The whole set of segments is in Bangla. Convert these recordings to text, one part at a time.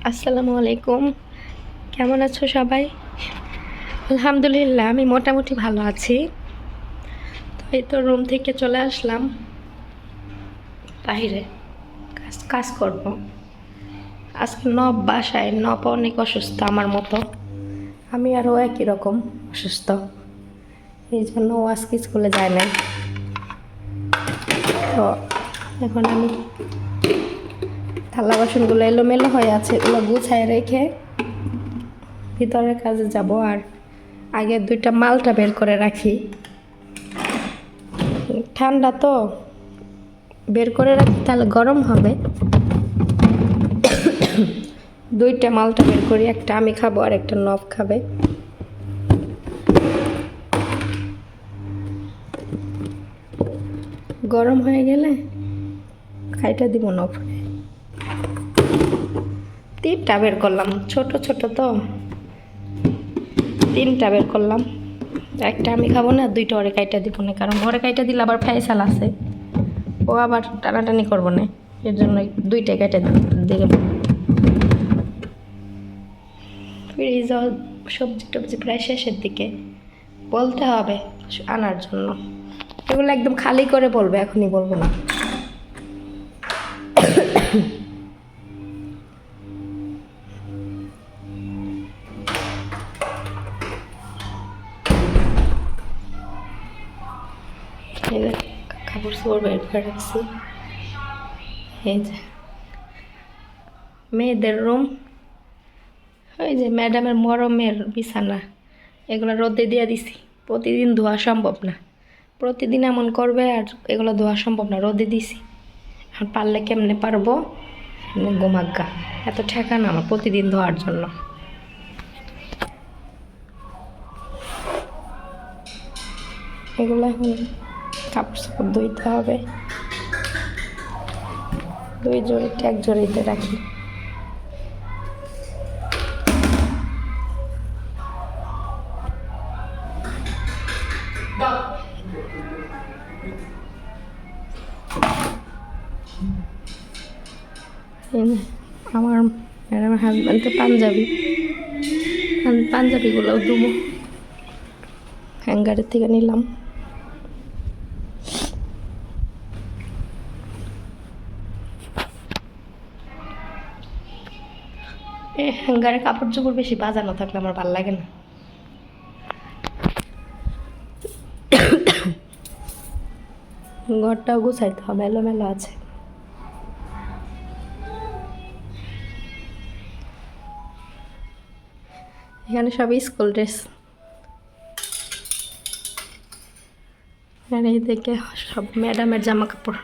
আসসালামু আলাইকুম। কেমন আছো সবাই? আলহামদুলিল্লাহ আমি মোটামুটি ভালো আছি। তো এই তো রুম থেকে চলে আসলাম বাইরে কাজ কাজ করব। আজকে নব বাসায়, নব অনেক অসুস্থ আমার মতো। আমি আরও একই রকম অসুস্থ, এই জন্য ও আজকে স্কুলে যায় নাই। তো এখন আমি থালা বাসনগুলো এলোমেলো হয়ে আছে, এগুলো গুছায় রেখে ভিতরের কাজে যাব। আর আগে দুইটা মালটা বের করে রাখি, ঠান্ডা তো বের করে রাখি, তাহলে গরম হবে। দুইটা মালটা বের করি, একটা আমি খাবো আর একটা নব খাবে। গরম হয়ে গেলে খাইটা দিব নব। তিনটা বের করলাম, ছোট ছোট তো, তিনটা বের করলাম। একটা আমি খাবো না, দুইটা ওরে কাইটা দিব না, কারণ ওরে কাইটা দিলে আবার ফাইসাল আছে, ও আবার টানাটানি করবো না, এর জন্য দুইটাই কাইটা দিয়ে ফ্রিজ সবজি টবজি প্রায় শেষের দিকে, বলতে হবে আনার জন্য। এগুলো একদম খালি করে বলবে, এখনই বলবো না। এই যে কাপড় চোপড় বের করে রাখছি। এই যে মেয়েদের রুম, ওই যে ম্যাডামের মরমের বিছানা, এগুলো রোদে দিয়ে দিছি। প্রতিদিন ধোয়া সম্ভব না, প্রতিদিন এমন করবে, আর এগুলো ধোয়া সম্ভব না, রোদে দিছি। আর পারলে কেমনে পারবো, গোমাগ্গা এত ঠেকা না আমার প্রতিদিন ধোয়ার জন্য। এগুলো এখন কাপড় চাপড় ধুইতে হবে, দুই জড়িতে এক জড়িতে রাখি। আমার ম্যাডামের হাজব্যান্ডের পাঞ্জাবি, পাঞ্জাবিগুলোও দেবো, হ্যাঙ্গারের থেকে নিলাম। এই হ্যাঙ্গারে কাপড় চোপড় বেশি বাজানো থাকলে আমার ভালো লাগে না। ঘরটাও গুছাইতে হবে, এলোমেলো আছে। এখানে সব স্কুল ড্রেস, আর এই থেকে সব ম্যাডামের জামা কাপড়।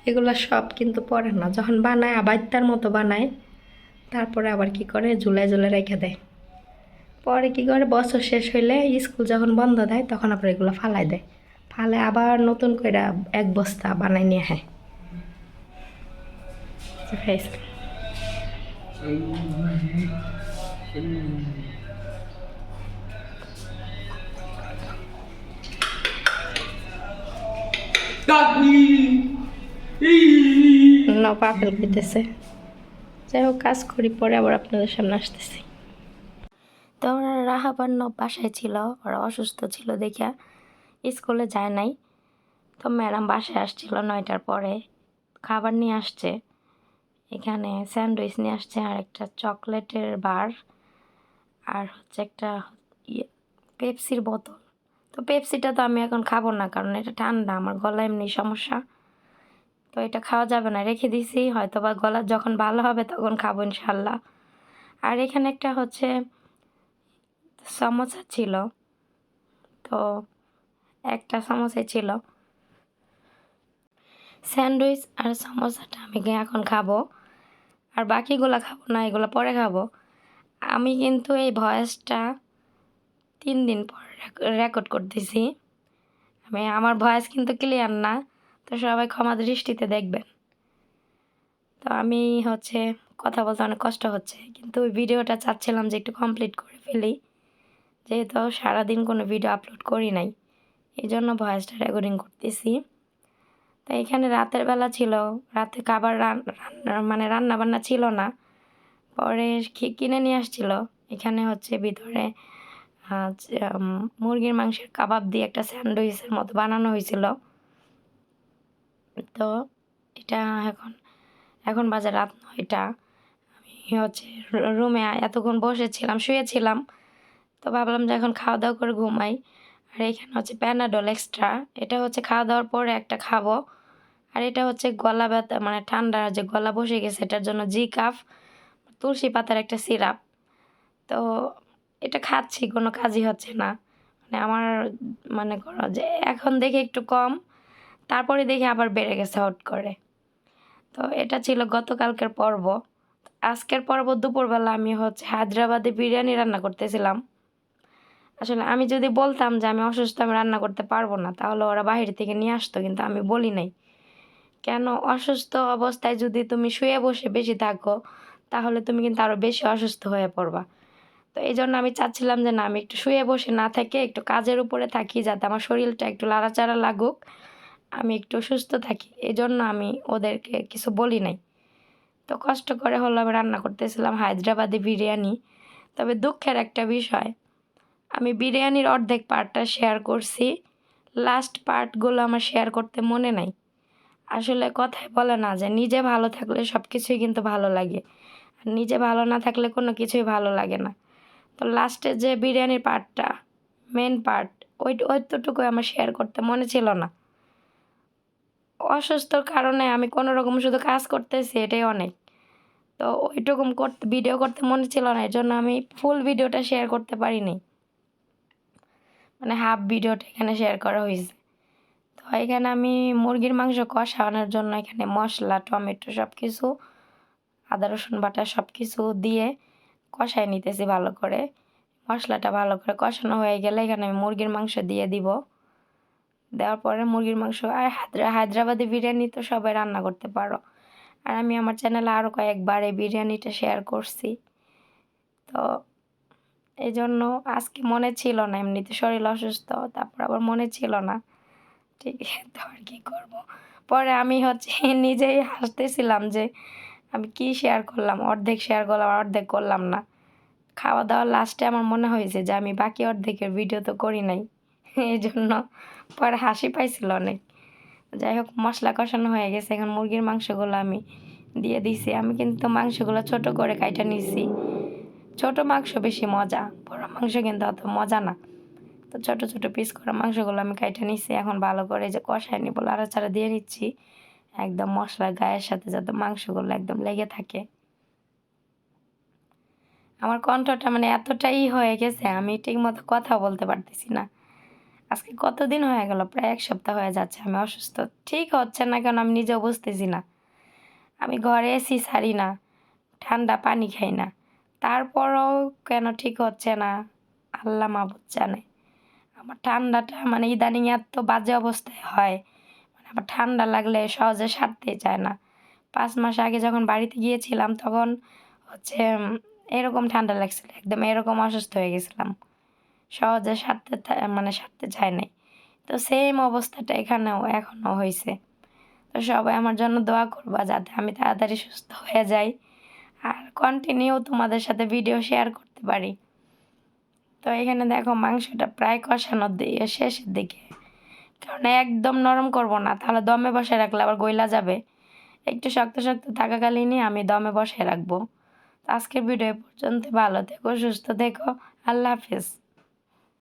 এগুলো সব কিন্তু পরে না, যখন বানায় আবাইত্যার মতো বানায়, তারপরে আবার কি করে ঝুলাই ঝুলাই রেখে দেয়। পরে কি করে বছর শেষ হইলে, স্কুল যখন বন্ধ দেয়, তখন আবার এগুলো ফালাই দেয়, ফালে আবার নতুন করে এক বস্তা বানাই নিয়ে হয়। আপেল খেতেছে। যাই হোক, কাজ করি, পরে আবার আপনাদের সামনে আসতেছি। তো ওরা রাহাবার বাসায় ছিল, ওরা অসুস্থ ছিল দেখিয়া স্কুলে যায় নাই। তো ম্যাডাম বাসায় আসছিল 9টার পরে, খাবার নিয়ে আসছে। এখানে স্যান্ডউইচ নিয়ে আসছে, আর একটা চকলেটের বার, আর হচ্ছে একটা পেপসির বোতল। তো পেপসিটা তো আমি এখন খাবো না, কারণ এটা ঠান্ডা, আমার গলা এমনি সমস্যা, তো এটা খাওয়া যাবে না, রেখে দিছি। হয়তো বা গলা যখন ভালো হবে তখন খাবো ইনশাল্লাহ। আর এখানে একটা হচ্ছে সমোসা ছিল, তো একটা সমোসাই ছিল। স্যান্ডউইচ আর সমোসাটা আমি এখন খাবো, আর বাকিগুলো খাবো না, এগুলো পরে খাবো। আমি কিন্তু এই ভয়েসটা 3 দিন পর রেকর্ড করতেছি। আমার ভয়েস কিন্তু ক্লিয়ার না, তো সবাই ক্ষমা দৃষ্টিতে দেখবেন। তো আমি হচ্ছে কথা বলতে অনেক কষ্ট হচ্ছে, কিন্তু ওই ভিডিওটা চাচ্ছিলাম যে একটু কমপ্লিট করে ফেলি, যেহেতু সারাদিন কোনো ভিডিও আপলোড করি নাই, এই জন্য ভয়েসটা রেকর্ডিং করতেছি। তো এখানে রাতের বেলা ছিল, রাতে খাবার রান্না বান্না ছিল না, পরে কিনে নিয়ে আসছিল। এখানে হচ্ছে ভিতরে মুরগির মাংসের কাবাব দিয়ে একটা স্যান্ডউইচের মতো বানানো হয়েছিল। তো এটা এখন এখন বাজে রাত ৯টা। আমি হচ্ছে রুমে এতক্ষণ বসেছিলাম, শুয়েছিলাম। তো ভাবলাম যে এখন খাওয়া দাওয়া করে ঘুমাই। আর এখানে হচ্ছে প্যানাডল এক্সট্রা, এটা হচ্ছে খাওয়া দাওয়ার পরে একটা খাবো। আর এটা হচ্ছে গলা ব্যথা, মানে ঠান্ডা যে গলা বসে গেছে এটার জন্য জিকাফ, তুলসী পাতার একটা সিরাপ। তো এটা খাচ্ছি, কোনো কাজই হচ্ছে না। মানে আমার মনে করো যে এখন দেখে একটু কম, তারপরে দেখে আবার বেড়ে গেছে হট করে। তো এটা ছিল গতকালকের পর্ব। আজকের পর্ব দুপুরবেলা আমি হচ্ছে হায়দ্রাবাদি বিরিয়ানি রান্না করতেছিলাম। আসলে আমি যদি বলতাম যে আমি অসুস্থ, আমি রান্না করতে পারবো না, তাহলে ওরা বাহির থেকে নিয়ে আসতো, কিন্তু আমি বলি নাই। কেন, অসুস্থ অবস্থায় যদি তুমি শুয়ে বসে বেশি থাকো, তাহলে তুমি কিন্তু আরও বেশি অসুস্থ হয়ে পড়বা। তো এই জন্য আমি চাচ্ছিলাম যে না, আমি একটু শুয়ে বসে না থেকে একটু কাজের উপরে থাকি, যাতে আমার শরীরটা একটু লাড়াচাড়া লাগুক, আমি একটু সুস্থ থাকি। এই জন্য আমি ওদেরকে কিছু বলি নাই। তো কষ্ট করে হলো আমি রান্না করতেছিলাম হায়দ্রাবাদি বিরিয়ানি। তবে দুঃখের একটা বিষয়, আমি বিরিয়ানির অর্ধেক পার্টটা শেয়ার করছি, লাস্ট পার্টগুলো আমার শেয়ার করতে মনে নাই। আসলে কথায় বলে না যে নিজে ভালো থাকলে সব কিছুই কিন্তু ভালো লাগে, আর নিজে ভালো না থাকলে কোনো কিছুই ভালো লাগে না। তো লাস্টে যে বিরিয়ানির পার্টটা, মেন পার্ট, ওইটুকুই আমার শেয়ার করতে মনে ছিল না। অসুস্থর কারণে আমি কোনো রকম শুধু কাজ করতেছি, এটাই অনেক। তো ওইটুকুম করতে ভিডিও করতে মনে ছিল না, এর জন্য আমি ফুল ভিডিওটা শেয়ার করতে পারিনি, মানে হাফ ভিডিওটা এখানে শেয়ার করা হয়েছে। তো এখানে আমি মুরগির মাংস কষানোর জন্য এখানে মশলা, টমেটো সব কিছু, আদা রসুন বাটা সব কিছু দিয়ে কষায় নিতেছি ভালো করে। মশলাটা ভালো করে কষানো হয়ে গেলে এখানে আমি মুরগির মাংস দিয়ে দিব। দেওয়ার পরে মুরগির মাংস, আর হায়দ্রাবাদি বিরিয়ানি তো সবাই রান্না করতে পারো, আর আমি আমার চ্যানেলে আরও কয়েকবার এই বিরিয়ানিটা শেয়ার করছি। তো এই জন্য আজকে মনে ছিল না, এমনিতে শরীর অসুস্থ, তারপর আবার মনে ছিল না, ঠিক আছে, তো আর কী করবো। পরে আমি হচ্ছে নিজেই হাসতেছিলাম যে আমি কি শেয়ার করলাম, অর্ধেক শেয়ার করলাম, অর্ধেক করলাম না। খাওয়া দাওয়ার লাস্টে আমার মনে হয়েছে যে আমি বাকি অর্ধেকের ভিডিও তো করি নাই, এই জন্য পরে হাসি পাইছিল অনেক। যাই হোক, মশলা কষানো হয়ে গেছে, এখন মুরগির মাংসগুলো আমি দিয়ে দিছি। আমি কিন্তু মাংসগুলো ছোট করে কাইটা নিছি। ছোট মাংস বেশি মজা, বড় মাংস কিন্তু অত মজা না। তো ছোট ছোট পিস করা মাংসগুলো আমি কাইটা নিছি। এখন ভালো করে যে কষায় নিব, লাড়াচাড়া দিয়ে নিচ্ছি একদম মশলার গায়ের সাথে, যাতে মাংসগুলো একদম লেগে থাকে। আমার কণ্ঠটা মানে এতটাই হয়ে গেছে, আমি ঠিকমতো কথা বলতে পারতেছি না। আজকে কতদিন হয়ে গেল, প্রায় ১ সপ্তাহ হয়ে যাচ্ছে আমি অসুস্থ। ঠিক হচ্ছে না কেন আমি নিজেও বুঝতেছি না। আমি ঘরে এসি ছাড়ি না, ঠান্ডা পানি খাই না, তারপরও কেন ঠিক হচ্ছে না, আল্লাহ মাবুদ জানে। আমার ঠান্ডাটা মানে ইদানিং এত বাজে অবস্থায় হয়, মানে আমার ঠান্ডা লাগলে সহজে সারতেই চায় না। ৫ মাস আগে যখন বাড়িতে গিয়েছিলাম তখন হচ্ছে এরকম ঠান্ডা লাগছিল, একদম এরকম অসুস্থ হয়ে গেছিলাম, সহজে মানে সারতে চায় নাই। তো সেম অবস্থাটা এখানেও এখনও হয়েছে। তো সবাই আমার জন্য দোয়া করবা, যাতে আমি তাড়াতাড়ি সুস্থ হয়ে যাই আর কন্টিনিউ তোমাদের সাথে ভিডিও শেয়ার করতে পারি। তো এখানে দেখো মাংসটা প্রায় কষানোর দিকে, শেষের দিকে, কারণ একদম নরম করব না, তাহলে দমে বসায় রাখলে আবার গইলা যাবে। একটু শক্ত শক্ত থাকাকালীনই আমি দমে বসায় রাখবো। তো আজকের ভিডিও পর্যন্ত, ভালো থেকো, সুস্থ থেকো, আল্লাহ হাফেজ।